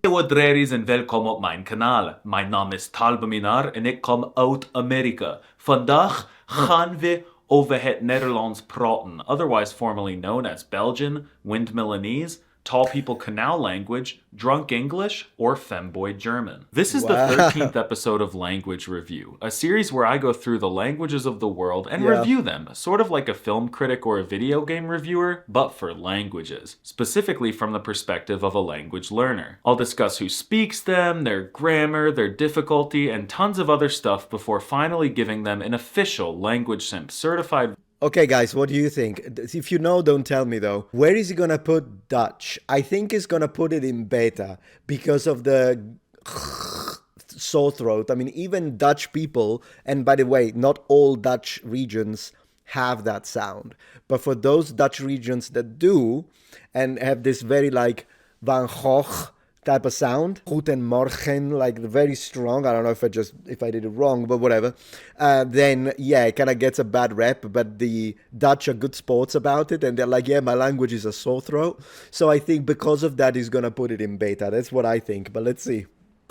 Eeuw dreries en welkom op mijn kanaal. Mijn naam is Talbeminar en ik kom uit Amerika. Vandaag gaan we over het Nederlands praten, otherwise formerly known as Belgian, Windmillenese, Tall People Canal Language, Drunk English, or Femboy German. This is the 13th episode of Language Review, a series where I go through the languages of the world and review them, sort of like a film critic or a video game reviewer, but for languages, specifically from the perspective of a language learner. I'll discuss who speaks them, their grammar, their difficulty, and tons of other stuff before finally giving them an official Language Simp certified. Okay, guys, what do you think? If you know, don't tell me, though. Where is he going to put Dutch? I think he's going to put it in beta because of the sore throat. I mean, even Dutch people, and by the way, not all Dutch regions have that sound. But for those Dutch regions that do, and have this very like Van Gogh type of sound, Guten Morgen, like very strong. I don't know if I did it wrong, but whatever. Then yeah, it kind of gets a bad rep. But the Dutch are good sports about it, and they're like, yeah, my language is a sore throat. So I think because of that, he's gonna put it in beta. That's what I think. But let's see.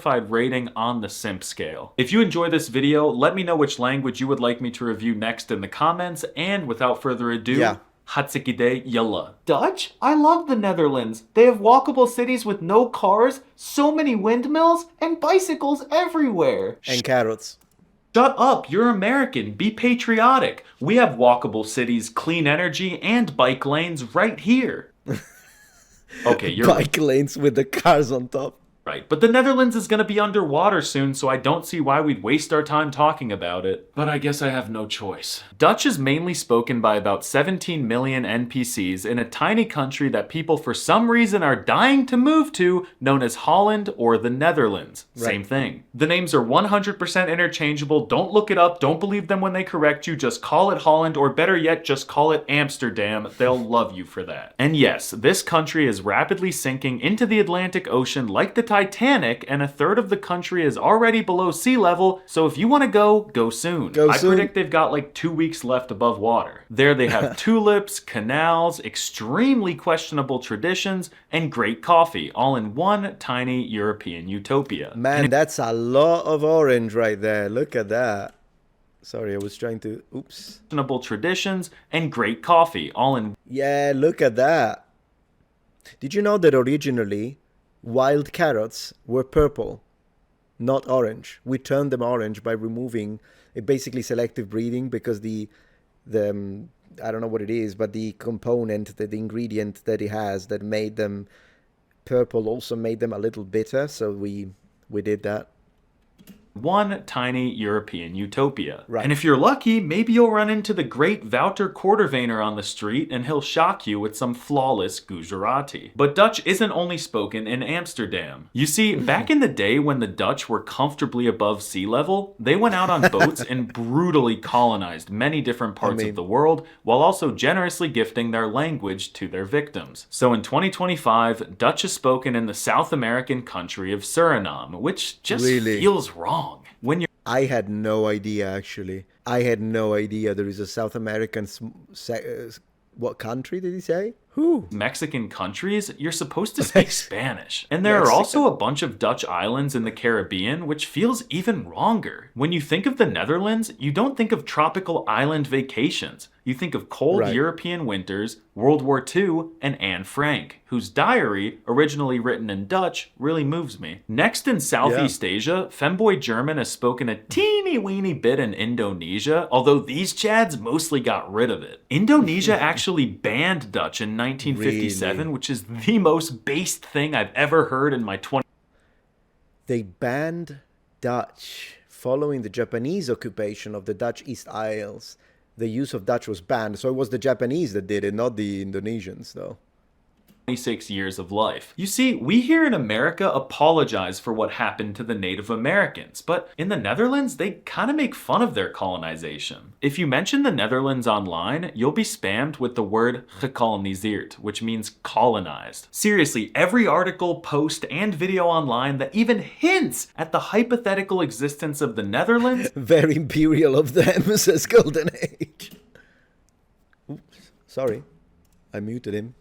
Rating on the Simp scale. If you enjoy this video, let me know which language you would like me to review next in the comments. And without further ado, Hatsikide Yalla. Dutch? I love the Netherlands. They have walkable cities with no cars, so many windmills, and bicycles everywhere. And carrots. Shut up, you're American. Be patriotic. We have walkable cities, clean energy, and bike lanes right here. Okay, you're bike lanes with the cars on top. Right, but the Netherlands is going to be underwater soon, so I don't see why we'd waste our time talking about it. But I guess I have no choice. Dutch is mainly spoken by about 17 million NPCs in a tiny country that people for some reason are dying to move to, known as Holland or the Netherlands. Right. Same thing. The names are 100% interchangeable. Don't look it up. Don't believe them when they correct you. Just call it Holland, or better yet, just call it Amsterdam. They'll love you for that. And yes, this country is rapidly sinking into the Atlantic Ocean like the Titanic, and a third of the country is already below sea level, so if you want to go soon. I predict they've got like 2 weeks left above water. There they have tulips, canals, extremely questionable traditions, and great coffee, all in one tiny European utopia. Man, that's a lot of orange right there. Look at that. Sorry, I was trying to... Oops. Questionable traditions and great coffee, all in... Yeah, look at that. Did you know that originally wild carrots were purple, not orange? We turned them orange by removing basically selective breeding, because the I don't know what it is, but the component, the ingredient that it has that made them purple also made them a little bitter. So we did that. One tiny European utopia. Right. And if you're lucky, maybe you'll run into the great Wouter Kortevener on the street and he'll shock you with some flawless Gujarati. But Dutch isn't only spoken in Amsterdam. You see, back in the day when the Dutch were comfortably above sea level, they went out on boats and brutally colonized many different parts of the world, while also generously gifting their language to their victims. So in 2025, Dutch is spoken in the South American country of Suriname, which just feels wrong. When you're I had no idea, actually. I had no idea there is a South American... what country did he say? Who? Mexican countries, you're supposed to speak Spanish. And there are also a bunch of Dutch islands in the Caribbean, which feels even wronger. When you think of the Netherlands, you don't think of tropical island vacations. You think of cold European winters, World War II, and Anne Frank, whose diary, originally written in Dutch, really moves me. Next in Southeast Asia, Femboy German is spoken a teeny weeny bit in Indonesia, although these Chads mostly got rid of it. Indonesia actually banned Dutch in 1957, which is the most based thing I've ever heard in my 20... They banned Dutch following the Japanese occupation of the Dutch East Isles. The use of Dutch was banned, so it was the Japanese that did it, not the Indonesians, though. 26 years of life. You see, we here in America apologize for what happened to the Native Americans, but in the Netherlands, they kind of make fun of their colonization. If you mention the Netherlands online, you'll be spammed with the word gekoloniseerd, which means colonized. Seriously, every article, post, and video online that even hints at the hypothetical existence of the Netherlands... Very imperial of them, says Golden Age. Oops, sorry. I muted him.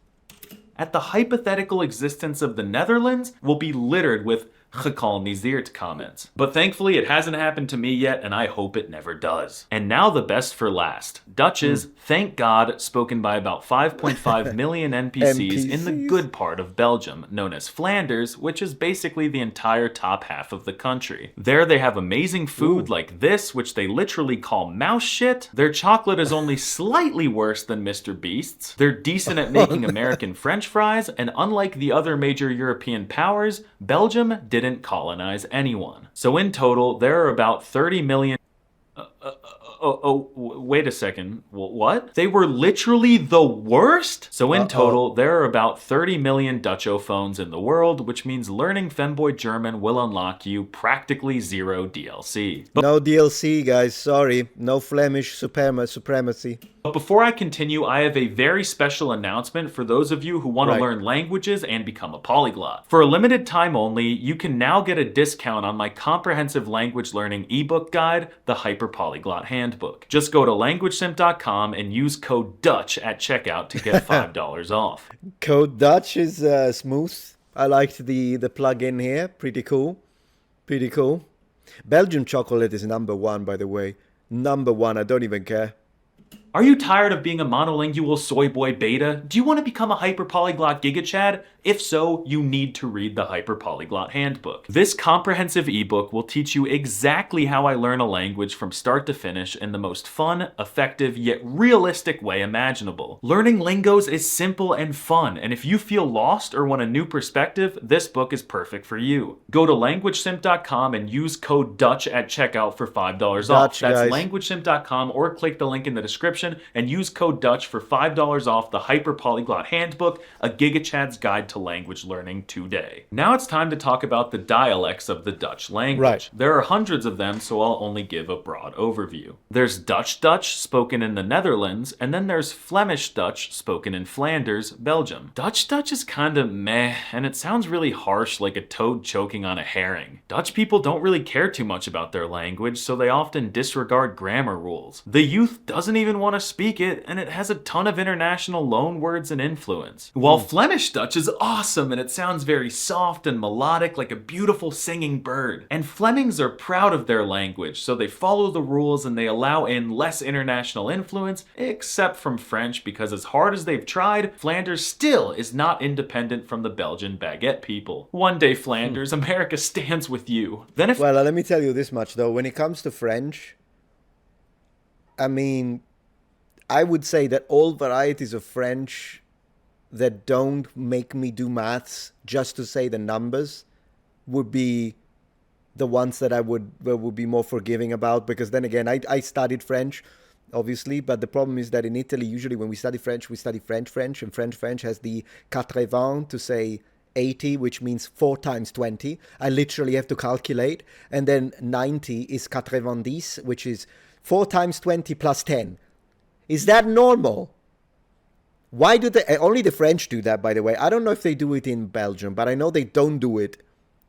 at the hypothetical existence of the Netherlands will be littered with gekoloniseerd comments. But thankfully it hasn't happened to me yet, and I hope it never does. And now the best for last. Dutch is, thank God, spoken by about 5.5 million NPCs in the good part of Belgium, known as Flanders, which is basically the entire top half of the country. There they have amazing food like this, which they literally call mouse shit. Their chocolate is only slightly worse than Mr. Beast's. They're decent at making American French fries, and unlike the other major European powers, Belgium didn't colonize anyone. So in total, there are about 30 million... wait a second. What? They were literally the worst? So in total, there are about 30 million Dutchophones in the world, which means learning Femboy German will unlock you practically zero DLC. No DLC, guys. Sorry. No Flemish supremacy. But before I continue, I have a very special announcement for those of you who want to learn languages and become a polyglot. For a limited time only, you can now get a discount on my comprehensive language learning ebook guide, the Hyper Polyglot Handbook. Just go to languagesimp.com and use code Dutch at checkout to get $5 off. Code Dutch is smooth. I liked the plug-in here. Pretty cool. Pretty cool. Belgian chocolate is #1, by the way. #1. I don't even care. Are you tired of being a monolingual soy boy beta? Do you want to become a hyper-polyglot gigachad? If so, you need to read the Hyper Polyglot Handbook. This comprehensive ebook will teach you exactly how I learn a language from start to finish in the most fun, effective, yet realistic way imaginable. Learning lingos is simple and fun, and if you feel lost or want a new perspective, this book is perfect for you. Go to languagesimp.com and use code Dutch at checkout for $5 off. That's languagesimp.com, or click the link in the description and use code Dutch for $5 off the Hyper Polyglot Handbook, a gigachad's guide to language learning today. Now it's time to talk about the dialects of the Dutch language. There are hundreds of them, so I'll only give a broad overview. There's Dutch Dutch, spoken in the Netherlands, and then there's Flemish Dutch, spoken in Flanders, Belgium. Dutch Dutch is kinda meh, and it sounds really harsh, like a toad choking on a herring. Dutch people don't really care too much about their language, so they often disregard grammar rules. The youth doesn't even want to speak it, and it has a ton of international loanwords and influence. While Flemish Dutch is awesome, and it sounds very soft and melodic like a beautiful singing bird. And Flemings are proud of their language, so they follow the rules and they allow in less international influence, except from French, because as hard as they've tried, Flanders still is not independent from the Belgian baguette people. One day, Flanders, America stands with you. Then if... Well, let me tell you this much, though. When it comes to French, I mean, I would say that all varieties of French that don't make me do maths just to say the numbers would be the ones that I would be more forgiving about, because then again, I studied French, obviously, but the problem is that in Italy, usually when we study French, and French has the 80 to say 80, which means 4 times 20. I literally have to calculate, and then 90 is 90, which is 4 times 20 plus 10. Is that normal? Why do they... Only the French do that, by the way. I don't know if they do it in Belgium, but I know they don't do it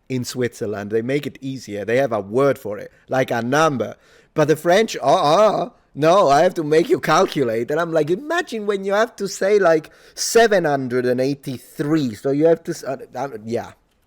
in Switzerland. They make it easier. They have a word for it, like a number. But the French, no, I have to make you calculate. And I'm like, imagine when you have to say like 783. So you have to...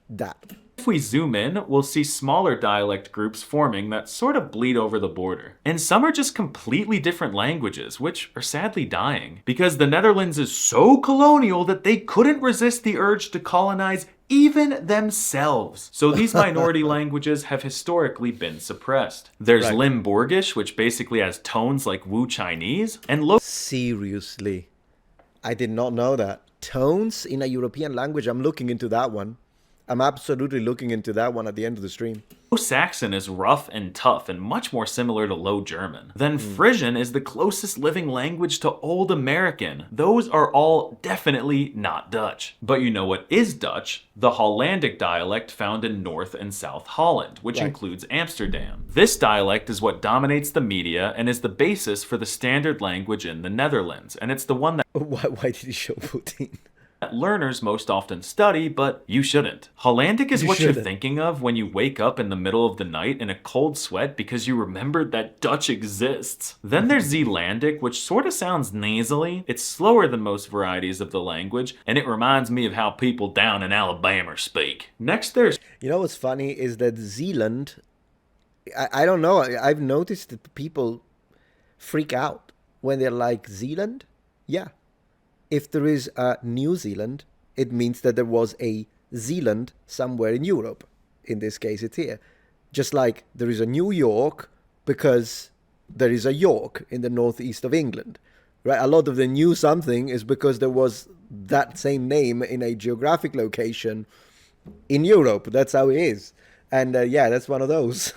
that. If we zoom in, we'll see smaller dialect groups forming that sort of bleed over the border. And some are just completely different languages, which are sadly dying, because the Netherlands is so colonial that they couldn't resist the urge to colonize even themselves. So these minority languages have historically been suppressed. There's Limburgish, which basically has tones like Wu Chinese, and Seriously? I did not know that. Tones in a European language? I'm looking into that one. I'm absolutely looking into that one at the end of the stream. Low Saxon is rough and tough and much more similar to Low German. Then Frisian is the closest living language to Old American. Those are all definitely not Dutch. But you know what is Dutch? The Hollandic dialect found in North and South Holland, which includes Amsterdam. This dialect is what dominates the media and is the basis for the standard language in the Netherlands, and it's the one that... Why did he show Putin? learners most often study, but you shouldn't. Hollandic is what you're thinking of when you wake up in the middle of the night in a cold sweat because you remembered that Dutch exists. Then there's Zeelandic, which sort of sounds nasally. It's slower than most varieties of the language, and it reminds me of how people down in Alabama speak. Next there's... You know what's funny is that Zealand, I don't know, I've noticed that people freak out when they're like, Zealand? Yeah. If there is a New Zealand, it means that there was a Zealand somewhere in Europe. In this case, it's here. Just like there is a New York because there is a York in the northeast of England. Right? A lot of the new something is because there was that same name in a geographic location in Europe. That's how it is. And yeah, that's one of those.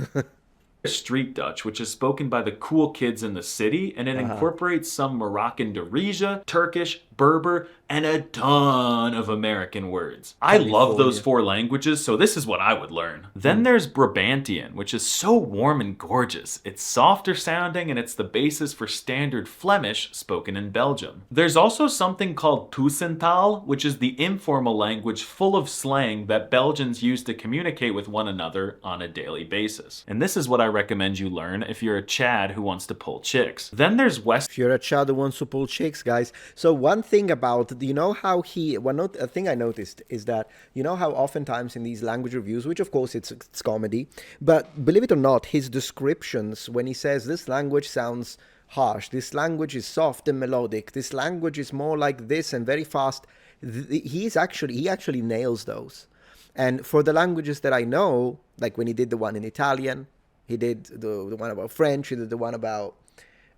Street Dutch, which is spoken by the cool kids in the city, and it incorporates some Moroccan Darija, Turkish, Berber, and a ton of American words. I love those 4 languages, so this is what I would learn. Then there's Brabantian, which is so warm and gorgeous. It's softer sounding, and it's the basis for standard Flemish spoken in Belgium. There's also something called Tussentaal, which is the informal language full of slang that Belgians use to communicate with one another on a daily basis. And this is what I recommend you learn if you're a Chad who wants to pull chicks. Then there's West... If you're a Chad who wants to pull chicks, guys. So one thing about, you know how a thing I noticed is that, you know how oftentimes in these language reviews, which of course it's comedy, but believe it or not, his descriptions, when he says this language sounds harsh, this language is soft and melodic, this language is more like this and very fast, he actually nails those. And for the languages that I know, like when he did the one in Italian, he did the one about French, he did the one about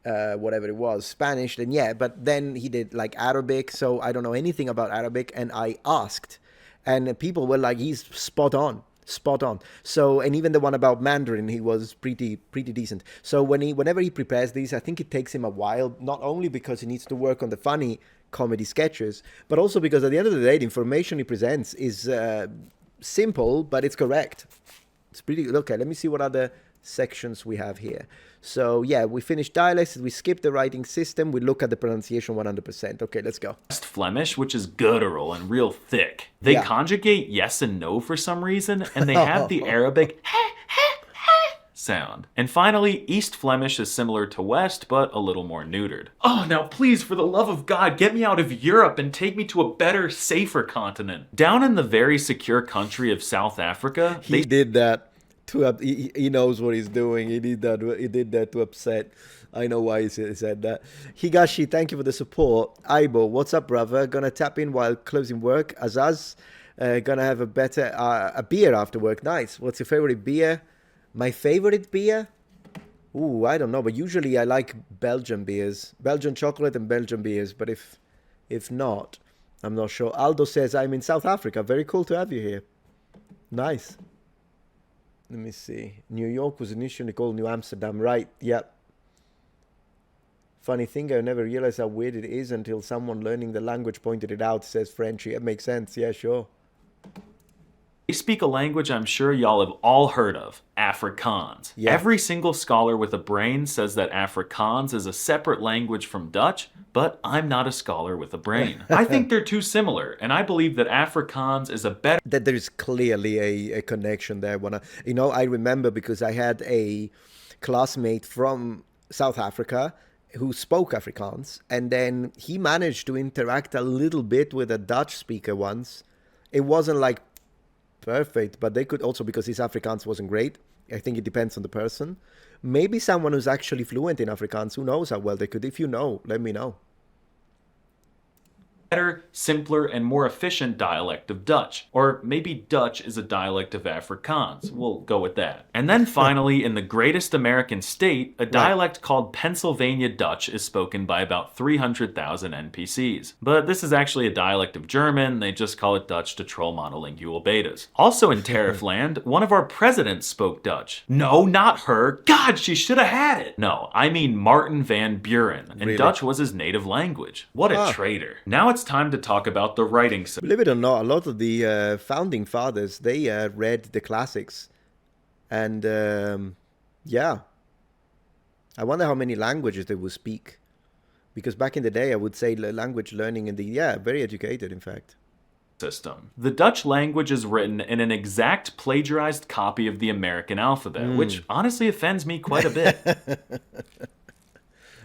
whatever it was, Spanish, then yeah, but then he did like Arabic, so I don't know anything about Arabic, and I asked, and people were like, he's spot on. So, and even the one about Mandarin, he was pretty decent. So whenever he prepares these, I think it takes him a while, not only because he needs to work on the funny comedy sketches, but also because at the end of the day, the information he presents is simple, but it's correct. It's pretty good. Okay, let me see what other sections we have here. So yeah, we finished dialects, we skip the writing system, we look at the pronunciation 100%. Okay, let's go. Flemish, which is guttural and real thick. They conjugate yes and no for some reason, and they have the Arabic sound. And finally, East Flemish is similar to West, but a little more neutered. Oh, now please, for the love of God, get me out of Europe and take me to a better, safer continent. Down in the very secure country of South Africa, he did that. He knows what he's doing. He did that to upset. I know why he said that. Higashi, thank you for the support. Aibo, what's up, brother? Gonna tap in while closing work. Azaz, gonna have a beer after work. Nice. What's your favorite beer? My favorite beer? Ooh, I don't know, but usually I like Belgian beers. Belgian chocolate and Belgian beers, but if not, I'm not sure. Aldo says, I'm in South Africa. Very cool to have you here. Nice. Let me see. New York was initially called New Amsterdam, right? Yep. Funny thing, I never realized how weird it is until someone learning the language pointed it out, says French. It makes sense. Yeah, sure. They speak a language I'm sure y'all have all heard of, Afrikaans. Yeah. Every single scholar with a brain says that Afrikaans is a separate language from Dutch, but I'm not a scholar with a brain. I think they're too similar, and I believe that Afrikaans is a better... That there is clearly a connection there. I remember because I had a classmate from South Africa who spoke Afrikaans, and then he managed to interact a little bit with a Dutch speaker once. It wasn't like perfect, but they could also, because his Afrikaans wasn't great. I think it depends on the person. Maybe someone who's actually fluent in Afrikaans, who knows how well they could. If you know, let me know. Better, simpler, and more efficient dialect of Dutch. Or maybe Dutch is a dialect of Afrikaans. We'll go with that. And then finally, in the greatest American state, a dialect called Pennsylvania Dutch is spoken by about 300,000 NPCs. But this is actually a dialect of German. They just call it Dutch to troll monolingual betas. Also in Tariff Land, one of our presidents spoke Dutch. No, not her. God, she should have had it. No, I mean Martin van Buren. And really? Dutch was his native language. What a traitor. Now it's time to talk about the writing system. Believe it or not, a lot of the founding fathers, they read the classics. And yeah, I wonder how many languages they would speak. Because back in the day, I would say language learning in very educated, in fact. system. The Dutch language is written in an exact plagiarized copy of the American alphabet, which honestly offends me quite a bit.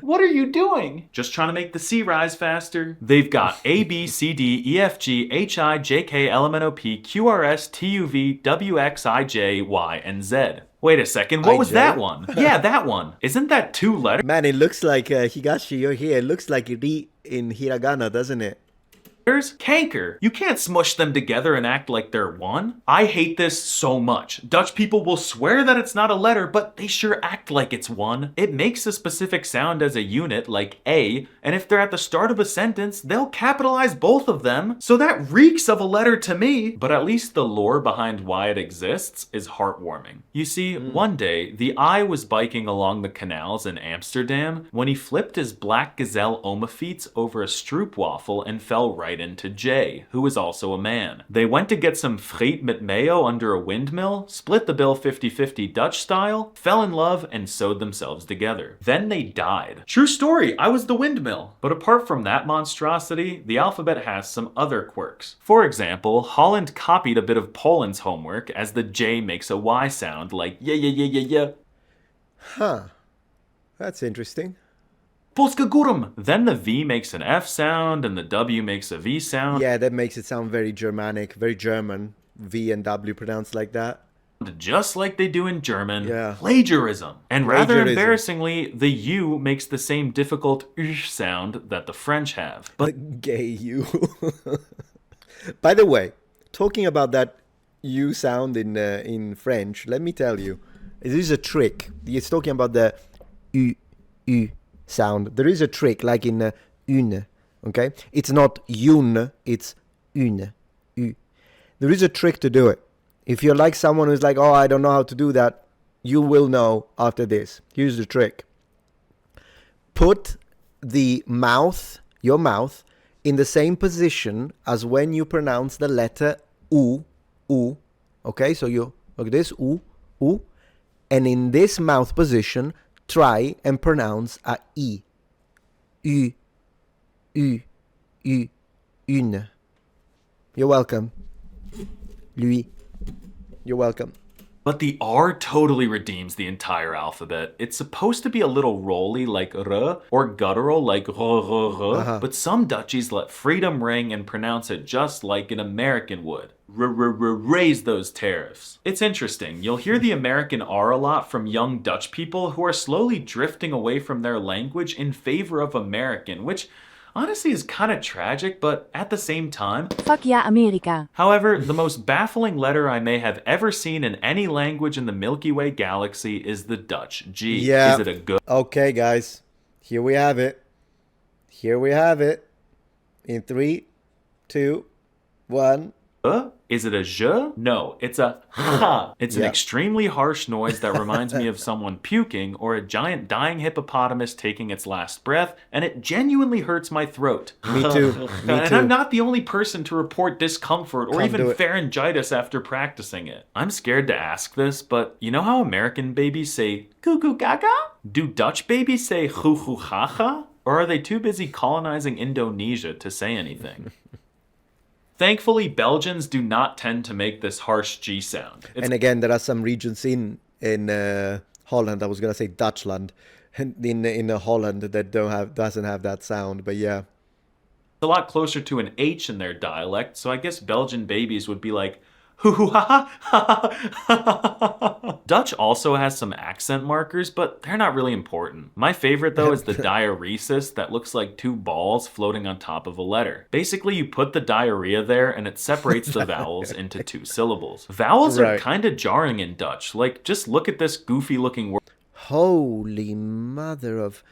What are you doing? Just trying to make the C rise faster. They've got A, B, C, D, E, F, G, H, I, J, K, L, M, N, O, P, Q, R, S, T, U, V, W, X, I, J, Y, and Z. Wait a second, what was that one? Yeah, that one. Isn't that 2 letters? Man, it looks like, Higashi, you're here. It looks like ri in hiragana, doesn't it? Canker. You can't smush them together and act like they're one. I hate this so much. Dutch people will swear that it's not a letter, but they sure act like it's one. It makes a specific sound as a unit, like A, and if they're at the start of a sentence, they'll capitalize both of them. So that reeks of a letter to me. But at least the lore behind why it exists is heartwarming. You see, one day, the I was biking along the canals in Amsterdam when he flipped his black gazelle Omafiets over a stroopwafel and fell right into J, who was also a man. They went to get some friet met mayo under a windmill, split the bill 50-50 Dutch style, fell in love, and sewed themselves together. Then they died. True story, I was the windmill. But apart from that monstrosity, the alphabet has some other quirks. For example, Holland copied a bit of Poland's homework as the J makes a Y sound like yeah yeah yeah yeah yeah. Huh. That's interesting. Polska Górum. Then the V makes an F sound and the W makes a V sound. Yeah, that makes it sound very Germanic, very German. V and W pronounced like that. Just like they do in German. Yeah. Plagiarism. And rather Plagiarism. embarrassingly, the U makes the same difficult sound that the French have. But Gay you. By the way, talking about that U sound in French, let me tell you, this is a trick. It's talking about the U sound. There is a trick, like in une, okay? It's not une, it's une. U. There is a trick to do it. If you're like someone who's like, oh, I don't know how to do that, you will know after this. Here's the trick. Put the mouth, your mouth, in the same position as when you pronounce the letter U, U. Okay, so you look at this, U, U. And in this mouth position, try and pronounce a I. U, U, U, une. You're welcome. Lui. You're welcome. But the R totally redeems the entire alphabet. It's supposed to be a little rolly like R or guttural like r, but some Dutchies let freedom ring and pronounce it just like an American would. Raise those tariffs. It's interesting. You'll hear the American R a lot from young Dutch people who are slowly drifting away from their language in favor of American, which honestly is kind of tragic, but at the same time, fuck yeah, America. However, the most baffling letter I may have ever seen in any language in the Milky Way galaxy is the Dutch G. Yeah. Is it a good? Okay, guys. Here we have it. Here we have it. In 3, 2, 1. Is it a je? No, it's a ha. It's an extremely harsh noise that reminds me of someone puking or a giant dying hippopotamus taking its last breath, and it genuinely hurts my throat. Me too. Me And too. I'm not the only person to report discomfort or Can't do even it. pharyngitis after practicing it. I'm scared to ask this, but you know how American babies say goo goo gaga? Do Dutch babies say goo goo gaga? Or are they too busy colonizing Indonesia to say anything? Thankfully, Belgians do not tend to make this harsh G sound. It's And again, there are some regions in Holland. I was gonna say Dutchland, in Holland that doesn't have that sound. But yeah, a lot closer to an H in their dialect, so I guess Belgian babies would be like, hoo hoo ha ha. Dutch also has some accent markers, but they're not really important. My favorite though is the diaresis that looks like 2 balls floating on top of a letter. Basically, you put the diarrhea there and it separates the vowels into 2 syllables. Vowels are Right. kind of jarring in Dutch. Like, just look at this goofy looking word. holy mother of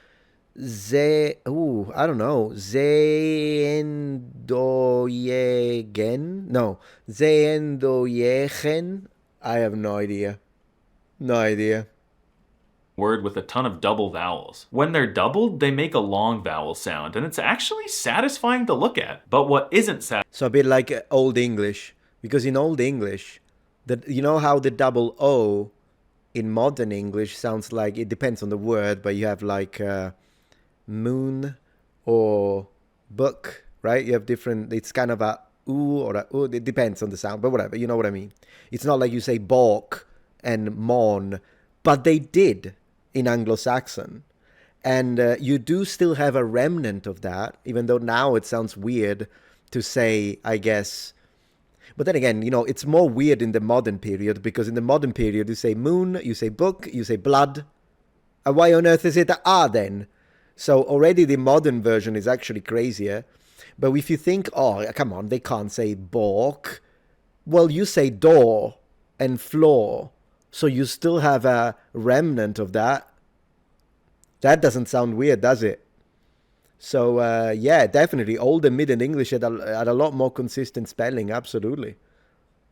I don't know. Zeendoyegen? No. Zeendoyegen? I have no idea. No idea. Word with a ton of double vowels. When they're doubled, they make a long vowel sound, and it's actually satisfying to look at. But what isn't So a bit like Old English. Because in Old English, you know how the double O in modern English sounds like, it depends on the word, but you have like moon or book, right? You have different, it's kind of a oo or a oo. It depends on the sound, but whatever. You know what I mean. It's not like you say balk and mon, but they did in Anglo-Saxon. And you do still have a remnant of that, even though now it sounds weird to say, I guess. But then again, it's more weird in the modern period, because in the modern period you say moon, you say book, you say blood. And why on earth is it a then? So already the modern version is actually crazier. But if you think, oh, come on, they can't say balk. Well, you say door and floor. So you still have a remnant of that. That doesn't sound weird, does it? So, yeah, definitely. Old and Middle English had a lot more consistent spelling, absolutely.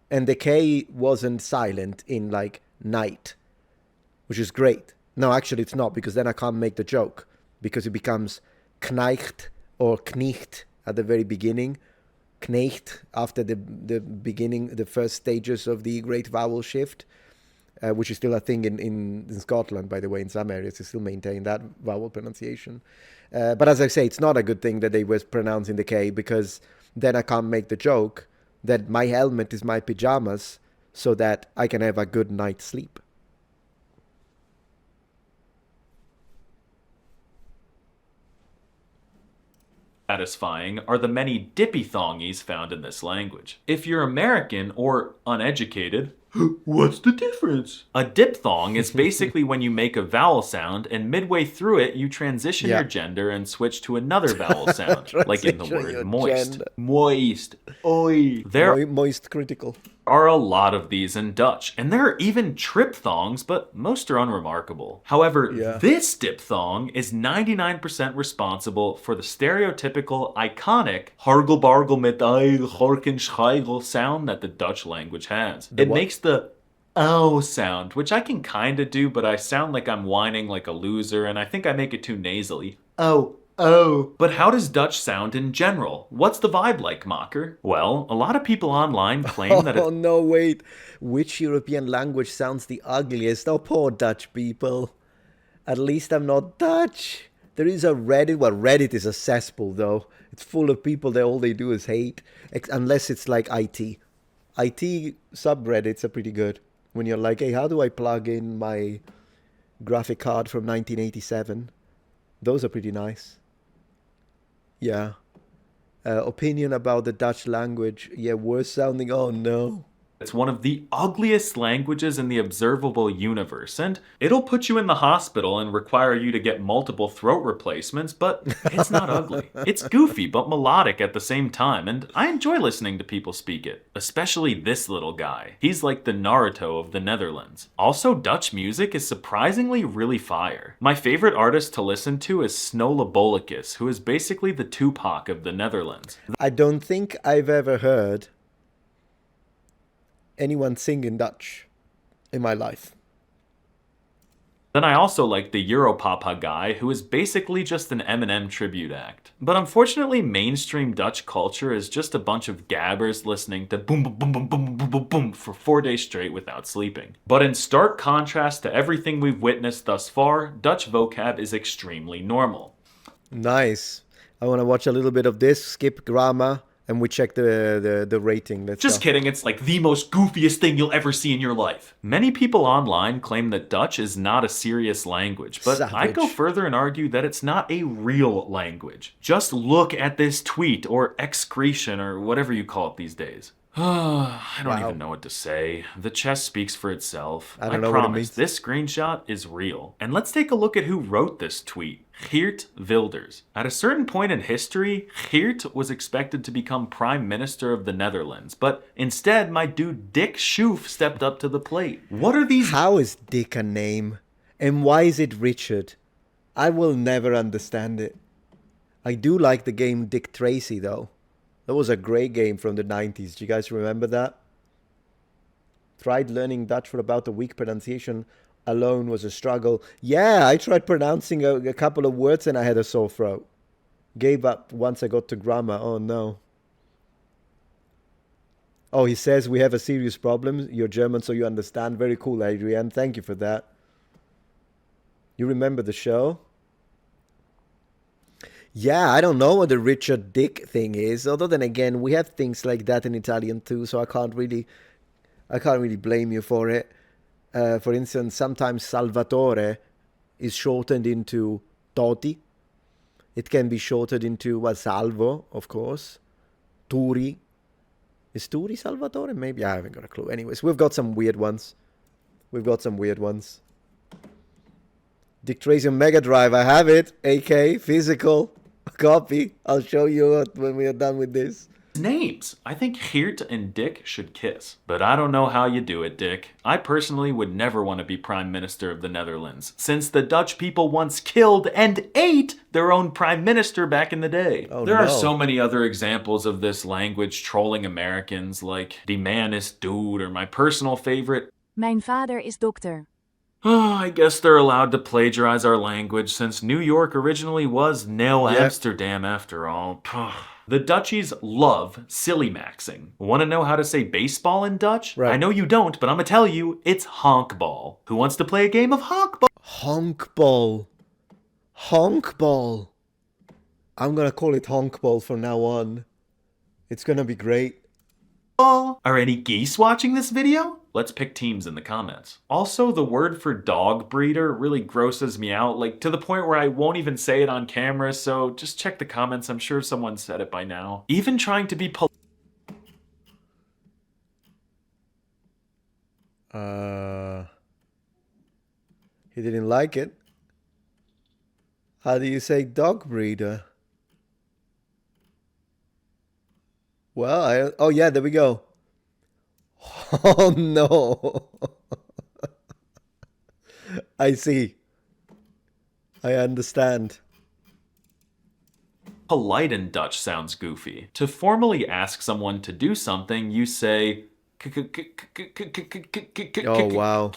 And the K wasn't silent in, like, night, which is great. No, actually, it's not, because then I can't make the joke, because it becomes kneicht or knicht at the very beginning. Knecht after the beginning, the first stages of the great vowel shift. Which is still a thing in Scotland, by the way. In some areas, they still maintain that vowel pronunciation. But as I say, it's not a good thing that they were pronouncing the K, because then I can't make the joke that my helmet is my pajamas so that I can have a good night's sleep. Satisfying are the many diphthongs found in this language. If you're American or uneducated, what's the difference? A diphthong is basically when you make a vowel sound and midway through it you transition your gender and switch to another vowel sound, like in the word moist. Gender. Moist. Oi. Moist critical. Are a lot of these in Dutch, and there are even triphthongs, but most are unremarkable. However, this diphthong is 99% responsible for the stereotypical, iconic hargelbargel met eil horken scheigel sound that the Dutch language has. It makes the oh sound, which I can kinda do, but I sound like I'm whining like a loser, and I think I make it too nasally. Oh. But how does Dutch sound in general? What's the vibe like, Mocker? Well, a lot of people online claim that Oh, no, wait. Which European language sounds the ugliest? Oh, poor Dutch people. At least I'm not Dutch. There is a Reddit. Well, Reddit is a cesspool, though. It's full of people that all they do is hate. Unless it's like IT. IT subreddits are pretty good. When you're like, hey, how do I plug in my graphic card from 1987? Those are pretty nice. Yeah. Opinion about the Dutch language. Yeah, worse sounding. Oh, no. it's one of the ugliest languages in the observable universe, and it'll put you in the hospital and require you to get multiple throat replacements, but it's not ugly. It's goofy but melodic at the same time, and I enjoy listening to people speak it, especially this little guy. He's like the Naruto of the Netherlands. Also, Dutch music is surprisingly really fire. My favorite artist to listen to is Snolabolicus, who is basically the Tupac of the Netherlands. I don't think I've ever heard anyone sing in Dutch in my life. Then I also like the Europapa guy, who is basically just an Eminem tribute act. But unfortunately, mainstream Dutch culture is just a bunch of gabbers listening to boom boom boom boom boom boom boom boom for 4 days straight without sleeping. But in stark contrast to everything we've witnessed thus far, Dutch vocab is extremely normal. Nice. I want to watch a little bit of this, skip grammar, and we check the rating. Just kidding, it's like the most goofiest thing you'll ever see in your life. Many people online claim that Dutch is not a serious language, but I'd go further and argue that it's not a real language. Just look at this tweet, or excretion, or whatever you call it these days. I don't even know what to say. The chest speaks for itself. I promise, this screenshot is real. And let's take a look at who wrote this tweet. Geert Wilders. At a certain point in history, Geert was expected to become Prime Minister of the Netherlands, but instead my dude Dick Schoof stepped up to the plate. What are these— How is Dick a name? And why is it Richard? I will never understand it. I do like the game Dick Tracy though. That was a great game from the 90s. Do you guys remember that? Tried learning Dutch for about a week. Pronunciation alone was a struggle. Yeah, I tried pronouncing a couple of words and I had a sore throat. Gave up once I got to grammar. Oh no. Oh, he says we have a serious problem. You're German, so you understand. Very cool, Adrian. Thank you for that. You remember the show? Yeah, I don't know what the Richard Dick thing is. Although then again, we have things like that in Italian too, so I can't really blame you for it. For instance, sometimes Salvatore is shortened into Toti. It can be shortened into Salvo, of course. Turi. Is Turi Salvatore? Maybe, I haven't got a clue. Anyways, we've got some weird ones. Dick Tracy on Mega Drive, I have it. AK, physical, copy. I'll show you when we are done with this. Names. I think Geert and Dick should kiss. But I don't know how you do it, Dick. I personally would never want to be Prime Minister of the Netherlands, since the Dutch people once killed and ate their own Prime Minister back in the day. There are so many other examples of this language trolling Americans, like Die man is dude, or my personal favorite, Mijn vader is dokter. I guess they're allowed to plagiarize our language since New York originally was Neo Amsterdam after all. The Dutchies love silly maxing. Want to know how to say baseball in Dutch? Right. I know you don't, but I'm going to tell you, it's honkball. Who wants to play a game of honkball? Honkball. Honkball. I'm gonna call it honkball from now on. It's gonna be great. Are any geese watching this video? Let's pick teams in the comments. Also, the word for dog breeder really grosses me out, like to the point where I won't even say it on camera, so just check the comments. I'm sure someone said it by now. Even trying to be He didn't like it. How do you say dog breeder? Well, oh yeah, there we go. Oh no. I see. I understand. polite in Dutch sounds goofy. To formally ask someone to do something, you say Oh, wow.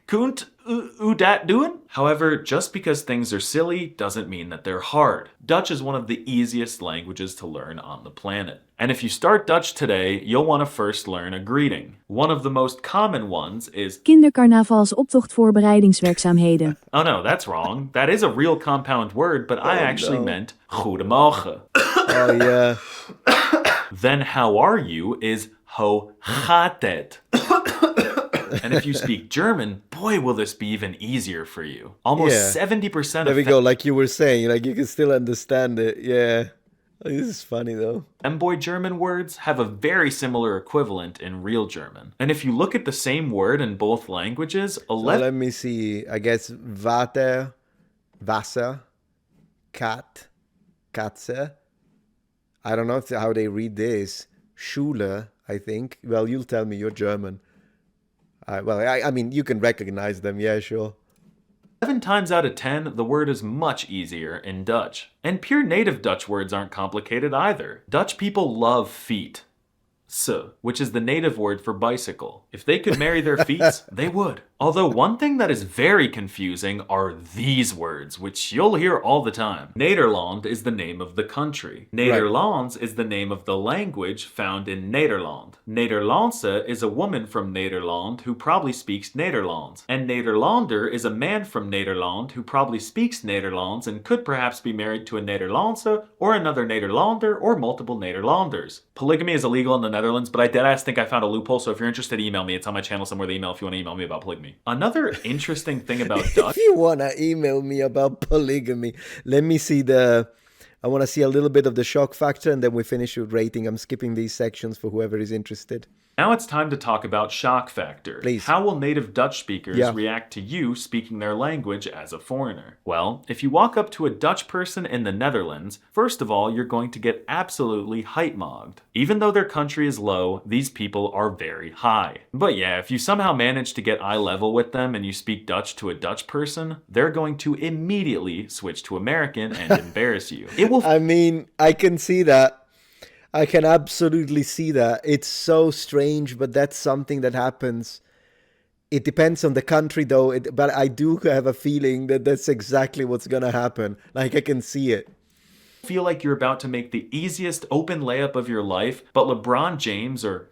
Kunt u dat doen? However, just because things are silly doesn't mean that they're hard. Dutch is one of the easiest languages to learn on the planet. And if you start Dutch today, you'll want to first learn a greeting. One of the most common ones is Kindercarnavalsoptochtvoorbereidingswerkzaamheden. Oh no, that's wrong. That is a real compound word, but I actually meant goedemorgen. Oh, yeah. Then how are you is hoe gaat het? And if you speak German, boy, will this be even easier for you. Almost 70% There of we go, like you were saying, like you can still understand it. Yeah. This is funny though. Femboy German words have a very similar equivalent in real German. And if you look at the same word in both languages, So let me see. I guess Water, Wasser, Cat, Katze. I don't know how they read this. Schule, I think. Well, you'll tell me, you're German. I mean, you can recognize them, yeah, sure. 7 times out of 10, the word is much easier in Dutch. And pure native Dutch words aren't complicated either. Dutch people love feet. Which is the native word for bicycle. If they could marry their feet, they would. Although one thing that is very confusing are these words, which you'll hear all the time. Nederland is the name of the country. Nederlands is the name of the language found in Nederland. Nederlandse is a woman from Nederland who probably speaks Nederlands. And Nederlander is a man from Nederland who probably speaks Nederlands and could perhaps be married to a Nederlandse or another Nederlander or multiple Nederlanders. Polygamy is illegal in the Netherlands, but I deadass think I found a loophole, so if you're interested, email me. It's on my channel somewhere, the email, if you want to email me about polygamy. Another interesting thing about Dutch... If you want to email me about polygamy, let me see I want to see a little bit of the shock factor, and then we finish with rating. I'm skipping these sections for whoever is interested. Now it's time to talk about shock factor. Please. How will native Dutch speakers react to you speaking their language as a foreigner? Well, if you walk up to a Dutch person in the Netherlands, first of all, you're going to get absolutely height-mogged. Even though their country is low, these people are very high. But yeah, if you somehow manage to get eye level with them and you speak Dutch to a Dutch person, they're going to immediately switch to American and embarrass you. It will... I mean, I can see that. I can absolutely see that. It's so strange, but that's something that happens. It depends on the country, though. But I do have a feeling that that's exactly what's going to happen. Like, I can see it. feel like you're about to make the easiest open layup of your life, but LeBron James, or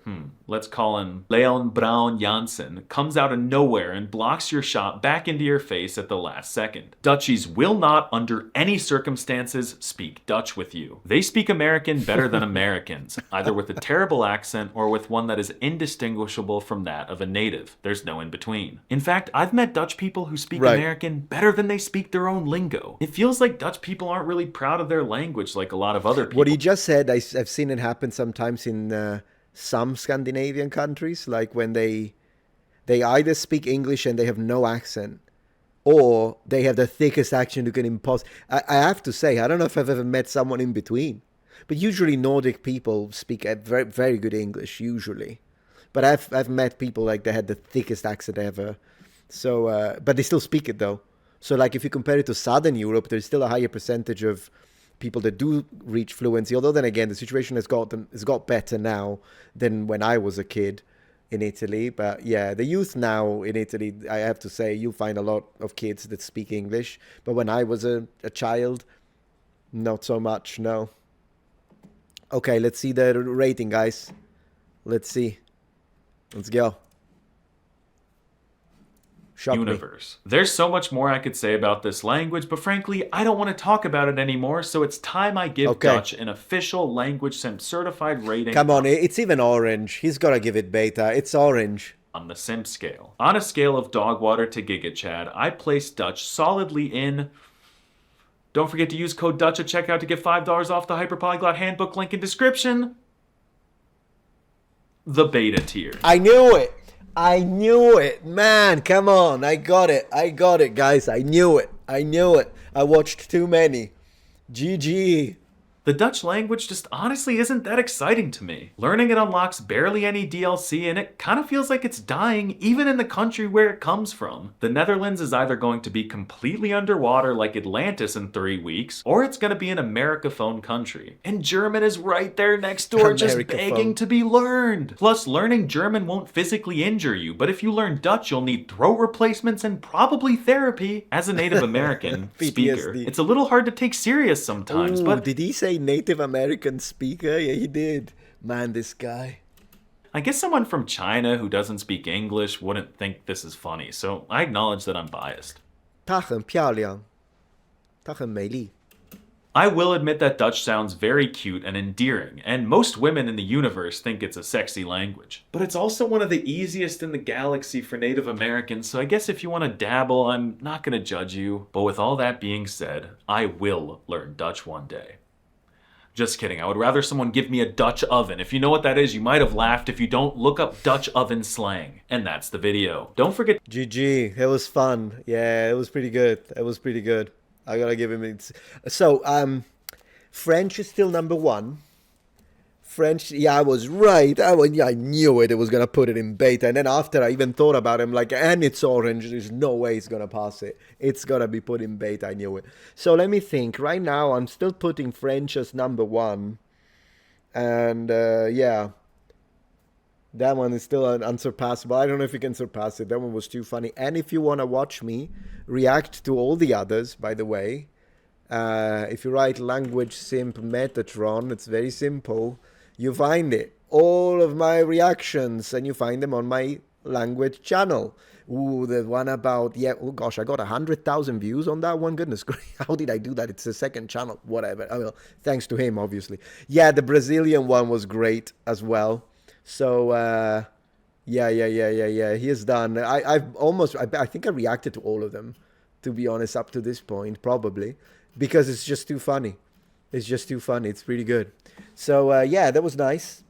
let's call him Leon Brown Janssen, comes out of nowhere and blocks your shot back into your face at the last second. Dutchies will not, under any circumstances, speak Dutch with you. They speak American better than Americans, either with a terrible accent or with one that is indistinguishable from that of a native. There's no in between. In fact, I've met Dutch people who speak American better than they speak their own lingo. It feels like Dutch people aren't really proud of their language like a lot of other people. What he just said, I've seen it happen sometimes in some Scandinavian countries, like when they either speak English and they have no accent, or they have the thickest accent you can impose. I have to say, I don't know if I've ever met someone in between, but usually Nordic people speak a very, very good English, usually. But I've met people like they had the thickest accent ever. So, but they still speak it though. So like if you compare it to Southern Europe, there's still a higher percentage of people that do reach fluency. Although then again, the situation has got better now than when I was a kid in Italy. But yeah, the youth now in Italy, I have to say, you find a lot of kids that speak English. But when I was a child, not so much, no. Okay, let's see the rating, guys. Let's see. Let's go. Shock Universe. There's so much more I could say about this language, but frankly, I don't want to talk about it anymore, so it's time I give Dutch an official language Simp certified rating. Come on, it's even orange. He's got to give it beta. It's orange. On the Simp scale. On a scale of dog water to Giga Chad, I place Dutch solidly in... Don't forget to use code Dutch at checkout to get $5 off the Hyperpolyglot Handbook link in description. The beta tier. I knew it. I knew it. Man, come on. I got it. I got it, guys. I knew it. I knew it. I watched too many. GG. The Dutch language just honestly isn't that exciting to me. Learning it unlocks barely any DLC and it kind of feels like it's dying even in the country where it comes from. The Netherlands is either going to be completely underwater like Atlantis in 3 weeks, or it's going to be an Americaphone country. And German is right there next door just begging to be learned. Plus, learning German won't physically injure you, but if you learn Dutch, you'll need throat replacements and probably therapy. As a Native American speaker, it's a little hard to take serious sometimes, but... Did he say Native American speaker? Yeah, he did. Man, this guy. I guess someone from China who doesn't speak English wouldn't think this is funny, so I acknowledge that I'm biased. 她很漂亮. 她很美丽. I will admit that Dutch sounds very cute and endearing, and most women in the universe think it's a sexy language. But it's also one of the easiest in the galaxy for Native Americans, so I guess if you want to dabble, I'm not going to judge you. But with all that being said, I will learn Dutch one day. Just kidding, I would rather someone give me a Dutch oven. If you know what that is, you might have laughed. If you don't, look up Dutch oven slang. And that's the video. Don't forget... GG, it was fun. Yeah, it was pretty good. It was pretty good. I gotta give him it. So, French is still number 1. French, yeah, I was right. I knew it. It was gonna put it in beta. And then after I even thought about it, I'm like, and it's orange. There's no way it's gonna pass it. It's gonna be put in beta. I knew it. So let me think. Right now, I'm still putting French as number 1. And yeah, that one is still unsurpassable. I don't know if you can surpass it. That one was too funny. And if you want to watch me react to all the others, by the way, if you write language simp Metatron, it's very simple. You find it. All of my reactions, and you find them on my language channel. Ooh, the one about, yeah, oh gosh, I got 100,000 views on that one. Goodness gracious, how did I do that? It's the second channel, whatever. I mean, thanks to him, obviously. Yeah, the Brazilian one was great as well. So, yeah, he is done. I think I reacted to all of them, to be honest, up to this point, probably, because it's just too funny. It's just too funny. It's pretty good. So, yeah, that was nice.